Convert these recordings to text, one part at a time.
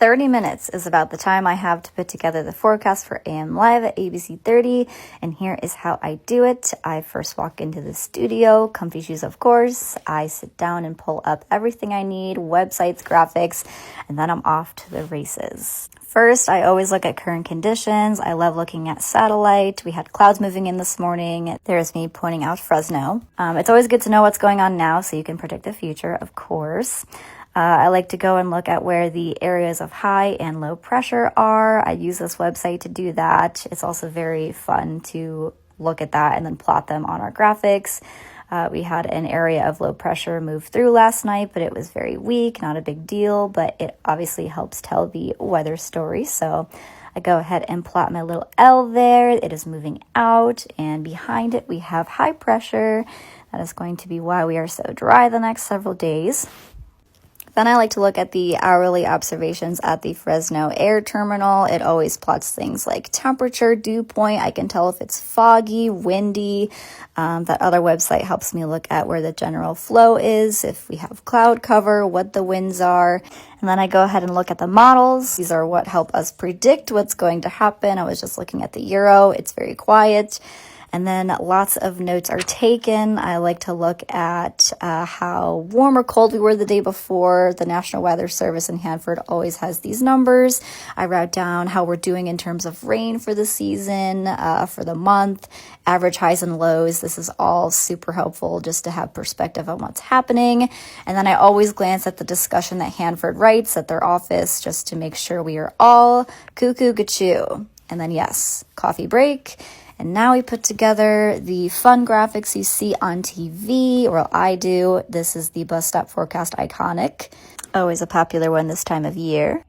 30 minutes is about the time I have to put together the forecast for AM Live at ABC 30, and here is how I do it. I first walk into the studio, comfy shoes of course. I sit down and pull up everything I need, websites, graphics, and then I'm off to the races. First, I always look at current conditions. I love looking at satellite. We had clouds moving in this morning. There's me pointing out Fresno. It's always good to know what's going on now so you can predict the future, of course. I like to go and look at where the areas of high and low pressure are. I use this website to do that. It's also very fun to look at that and then plot them on our graphics. We had an area of low pressure move through last night, but it was very weak, not a big deal, but it obviously helps tell the weather story. So I go ahead and plot my little L there. It is moving out, and behind it we have high pressure. That is going to be why we are so dry the next several days. Then I like to look at the hourly observations at the Fresno Air Terminal. It always plots things like temperature, dew point. I can tell if it's foggy, windy. That other website helps me look at where the general flow is, if we have cloud cover, what the winds are. And then I go ahead and look at the models. These are what help us predict what's going to happen. I was just looking at the Euro. It's very quiet. And then lots of notes are taken. I like to look at how warm or cold we were the day before. The National Weather Service in Hanford always has these numbers. I wrote down how we're doing in terms of rain for the season, for the month, average highs and lows. This is all super helpful just to have perspective on what's happening. And then I always glance at the discussion that Hanford writes at their office just to make sure we are all cuckoo gachoo. And then yes, coffee break. And now we put together the fun graphics you see on TV, or I do. This is the bus stop forecast iconic. Always a popular one this time of year.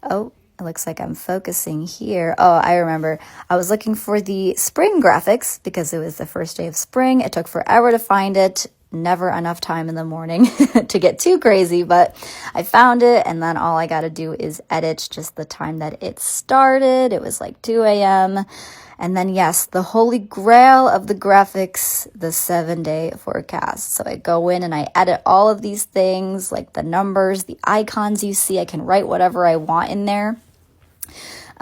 Oh, it looks like I'm focusing here. Oh, I remember. I was looking for the spring graphics because it was the first day of spring. It took forever to find it. Never enough time in the morning to get too crazy, but I found it, and then all I got to do is edit just the time that it started. It was like 2 a.m. And then, yes, the holy grail of the graphics, the 7-day forecast. So I go in and I edit all of these things, like the numbers, the icons you see. I can write whatever I want in there.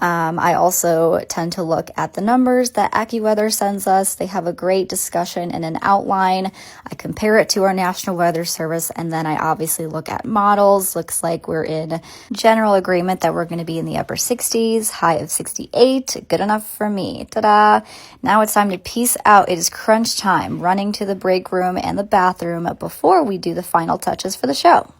I also tend to look at the numbers that AccuWeather sends us. They have a great discussion and an outline. I compare it to our National Weather Service, and then I obviously look at models. Looks like we're in general agreement that we're going to be in the upper 60s, high of 68. Good enough for me. Ta-da! Now it's time to peace out. It is crunch time, running to the break room and the bathroom before we do the final touches for the show.